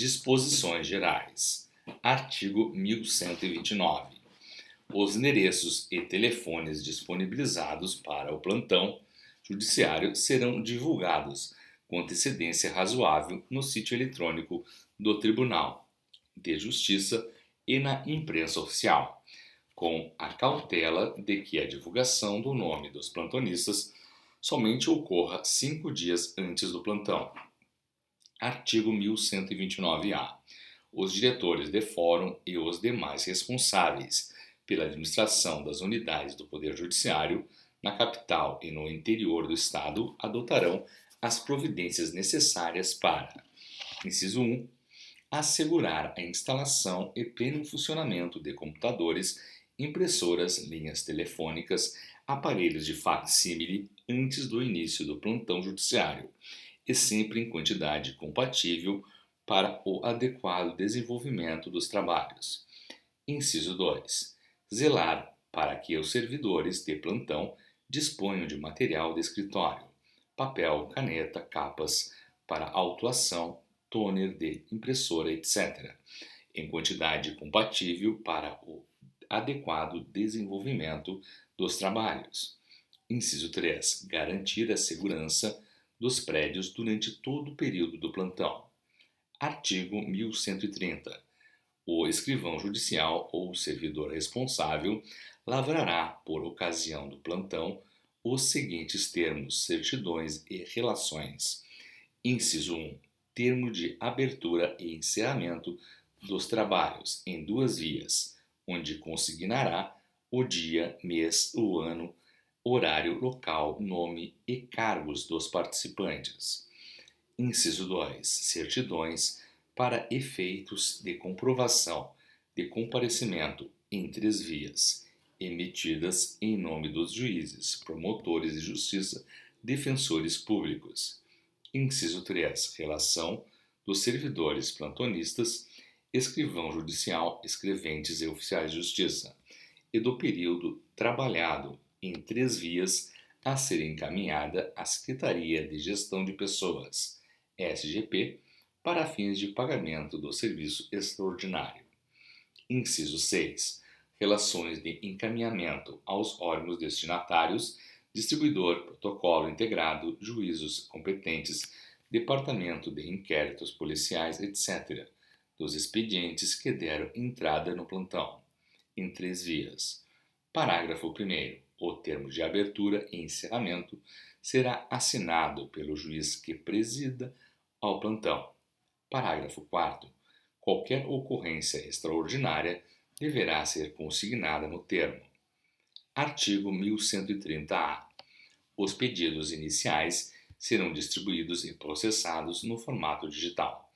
Disposições Gerais. Artigo 1129. Os endereços e telefones disponibilizados para o plantão judiciário serão divulgados com antecedência razoável no sítio eletrônico do Tribunal de Justiça e na imprensa oficial, com a cautela de que a divulgação do nome dos plantonistas somente ocorra 5 dias antes do plantão. Artigo 1129-A. Os diretores de fórum e os demais responsáveis pela administração das unidades do Poder Judiciário na capital e no interior do Estado adotarão as providências necessárias para: inciso 1. Assegurar a instalação e pleno funcionamento de computadores, impressoras, linhas telefônicas, aparelhos de facsímile antes do início do plantão judiciário, e sempre em quantidade compatível para o adequado desenvolvimento dos trabalhos. Inciso 2. Zelar para que os servidores de plantão disponham de material de escritório, papel, caneta, capas para autuação, toner de impressora, etc., em quantidade compatível para o adequado desenvolvimento dos trabalhos. Inciso 3. Garantir a segurança dos prédios durante todo o período do plantão. Artigo 1130. O escrivão judicial ou servidor responsável lavrará, por ocasião do plantão, os seguintes termos, certidões e relações. Inciso 1. Termo de abertura e encerramento dos trabalhos em 2 vias, onde consignará o dia, mês, o ano, horário, local, nome e cargos dos participantes. Inciso 2. Certidões para efeitos de comprovação de comparecimento em 3 vias, emitidas em nome dos juízes, promotores de justiça, defensores públicos. Inciso 3. Relação dos servidores plantonistas, escrivão judicial, escreventes e oficiais de justiça, e do período trabalhado em 3 vias a ser encaminhada à Secretaria de Gestão de Pessoas, SGP, para fins de pagamento do serviço extraordinário. Inciso 6. Relações de encaminhamento aos órgãos destinatários, distribuidor, protocolo integrado, juízos competentes, departamento de inquéritos policiais, etc., dos expedientes que deram entrada no plantão, em 3 vias. Parágrafo 1º. O termo de abertura e encerramento será assinado pelo juiz que presida ao plantão. Parágrafo 4º. Qualquer ocorrência extraordinária deverá ser consignada no termo. Artigo 1130-A. Os pedidos iniciais serão distribuídos e processados no formato digital,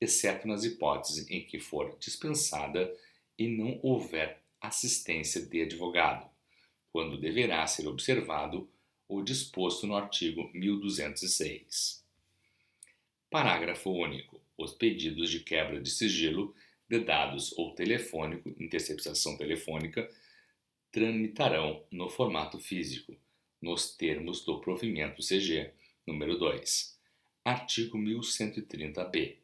exceto nas hipóteses em que for dispensada e não houver assistência de advogado, quando deverá ser observado o disposto no artigo 1206. Parágrafo único. Os pedidos de quebra de sigilo de dados ou telefônico, interceptação telefônica, tramitarão no formato físico, nos termos do provimento CG, número 2. Artigo 1130-B.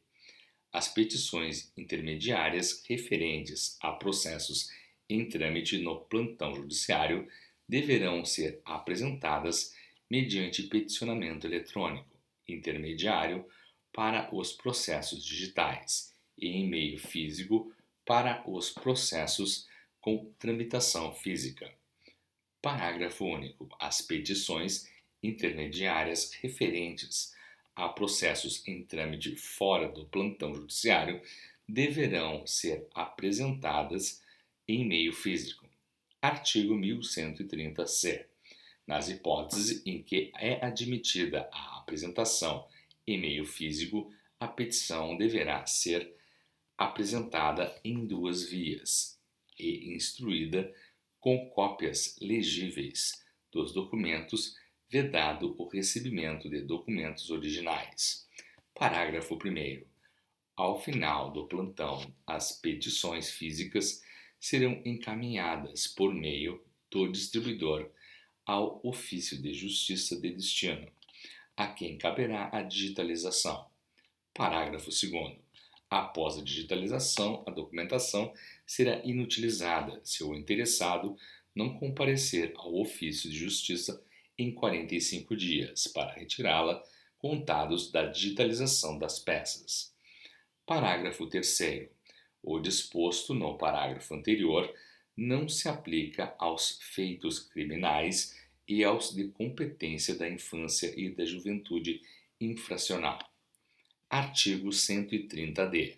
As petições intermediárias referentes a processos em trâmite no plantão judiciário deverão ser apresentadas mediante peticionamento eletrônico intermediário para os processos digitais e em meio físico para os processos com tramitação física. Parágrafo único. As petições intermediárias referentes a processos em trâmite fora do plantão judiciário deverão ser apresentadas em meio físico. Artigo 1130-C. Nas hipóteses em que é admitida a apresentação em meio físico, a petição deverá ser apresentada em 2 vias e instruída com cópias legíveis dos documentos, vedado o recebimento de documentos originais. Parágrafo 1º. Ao final do plantão, as petições físicas serão encaminhadas por meio do distribuidor ao ofício de justiça de destino, a quem caberá a digitalização. Parágrafo 2º. Após a digitalização, a documentação será inutilizada se o interessado não comparecer ao ofício de justiça em 45 dias para retirá-la, contados da digitalização das peças. Parágrafo 3º. O disposto no parágrafo anterior não se aplica aos feitos criminais e aos de competência da infância e da juventude infracional. Artigo 130-D.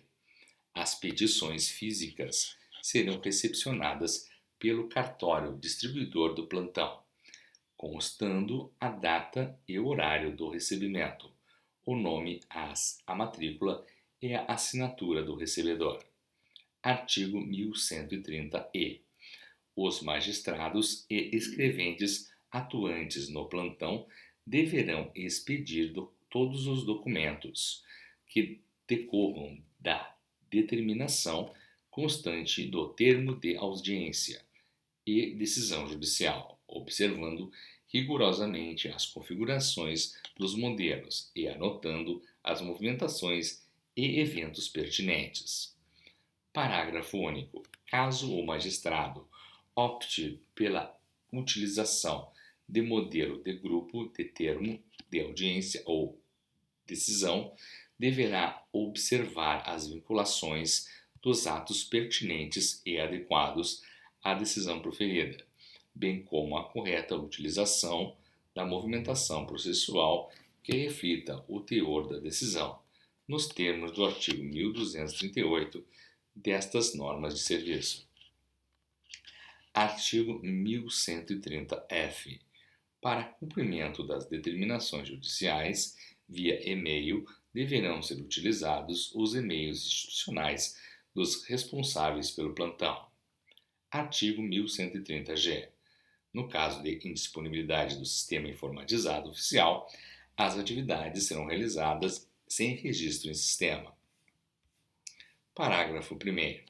As petições físicas serão recepcionadas pelo cartório distribuidor do plantão, constando a data e o horário do recebimento, o nome, a matrícula e a assinatura do recebedor. Artigo 1130-E. Os magistrados e escreventes atuantes no plantão deverão expedir todos os documentos que decorram da determinação constante do termo de audiência e decisão judicial, observando rigorosamente as configurações dos modelos e anotando as movimentações e eventos pertinentes. Parágrafo único. Caso o magistrado opte pela utilização de modelo de grupo de termo de audiência ou decisão, deverá observar as vinculações dos atos pertinentes e adequados à decisão proferida, bem como a correta utilização da movimentação processual que reflita o teor da decisão, nos termos do artigo 1238 destas normas de serviço. Artigo 1130-F. Para cumprimento das determinações judiciais, via e-mail, deverão ser utilizados os e-mails institucionais dos responsáveis pelo plantão. Artigo 1130-G. No caso de indisponibilidade do sistema informatizado oficial, as atividades serão realizadas sem registro em sistema. Parágrafo 1º.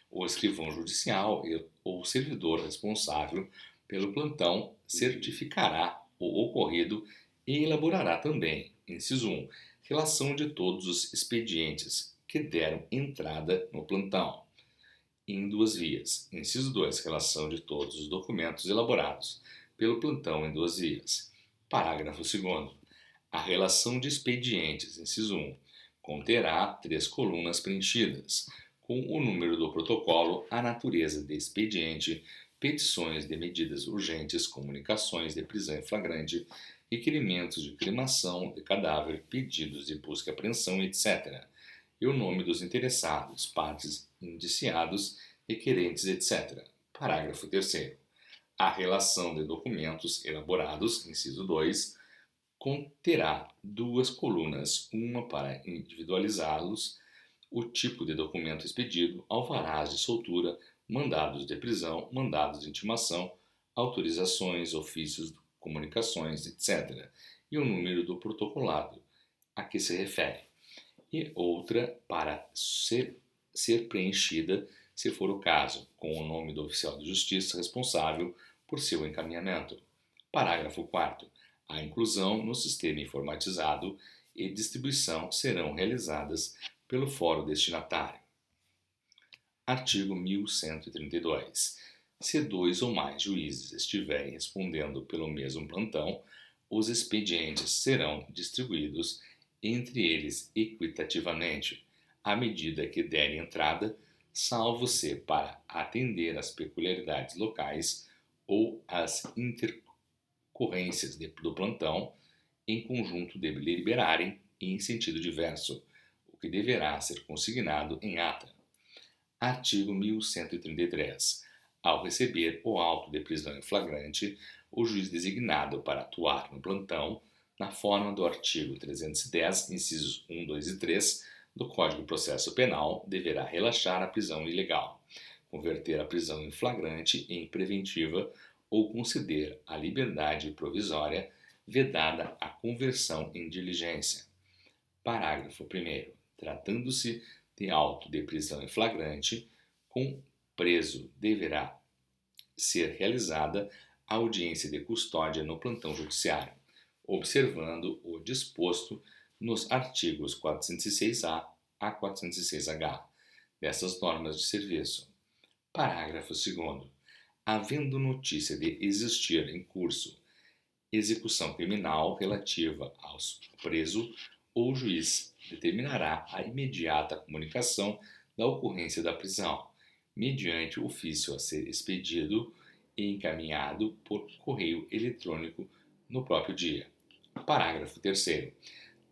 O escrivão judicial ou servidor responsável pelo plantão certificará o ocorrido e elaborará também, inciso 1, relação de todos os expedientes que deram entrada no plantão, em duas vias. Inciso 2, relação de todos os documentos elaborados pelo plantão em duas vias. Parágrafo 2º. A relação de expedientes, inciso 1, conterá 3 colunas preenchidas, com o número do protocolo, a natureza de expediente, petições de medidas urgentes, comunicações de prisão em flagrante, requerimentos de cremação de cadáver, pedidos de busca e apreensão, etc., e o nome dos interessados, partes indiciados, requerentes, etc. Parágrafo 3º. A relação de documentos elaborados, inciso 2, conterá 2 colunas, uma para individualizá-los, o tipo de documento expedido, alvarás de soltura, mandados de prisão, mandados de intimação, autorizações, ofícios, comunicações, etc., e o número do protocolado a que se refere, e outra para ser preenchida, se for o caso, com o nome do oficial de justiça responsável por seu encaminhamento. Parágrafo 4º. A inclusão no sistema informatizado e distribuição serão realizadas pelo fórum destinatário. Artigo 1132. Se 2 ou mais juízes estiverem respondendo pelo mesmo plantão, os expedientes serão distribuídos entre eles equitativamente, à medida que derem entrada, salvo se para atender às peculiaridades locais ou às intercorrências do plantão, em conjunto deliberarem e em sentido diverso, o que deverá ser consignado em ata. Artigo 1133. Ao receber o auto de prisão em flagrante, o juiz designado para atuar no plantão, na forma do artigo 310, incisos 1, 2 e 3 do Código de Processo Penal, deverá relaxar a prisão ilegal, converter a prisão em flagrante em preventiva ou conceder a liberdade provisória, vedada a conversão em diligência. Parágrafo 1º. Tratando-se de auto de prisão em flagrante, com preso deverá ser realizada a audiência de custódia no plantão judiciário, observando o disposto nos artigos 406-A A406H dessas normas de serviço. Parágrafo 2º. Havendo notícia de existir em curso execução criminal relativa ao preso, o juiz determinará a imediata comunicação da ocorrência da prisão, mediante ofício a ser expedido e encaminhado por correio eletrônico no próprio dia. Parágrafo 3º.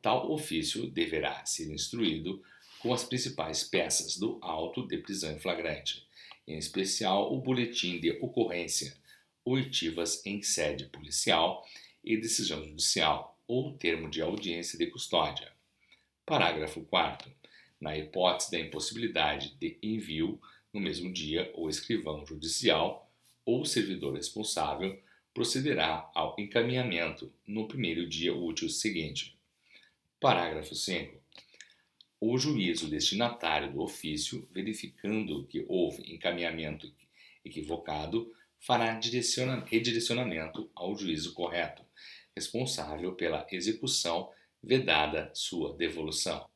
Tal ofício deverá ser instruído com as principais peças do auto de prisão em flagrante, em especial o boletim de ocorrência, oitivas em sede policial e decisão judicial, ou termo de audiência de custódia. Parágrafo 4º. Na hipótese da impossibilidade de envio no mesmo dia, o escrivão judicial ou servidor responsável procederá ao encaminhamento no primeiro dia útil seguinte. Parágrafo 5º. O juízo destinatário do ofício, verificando que houve encaminhamento equivocado, fará redirecionamento ao juízo correto, responsável pela execução, vedada sua devolução.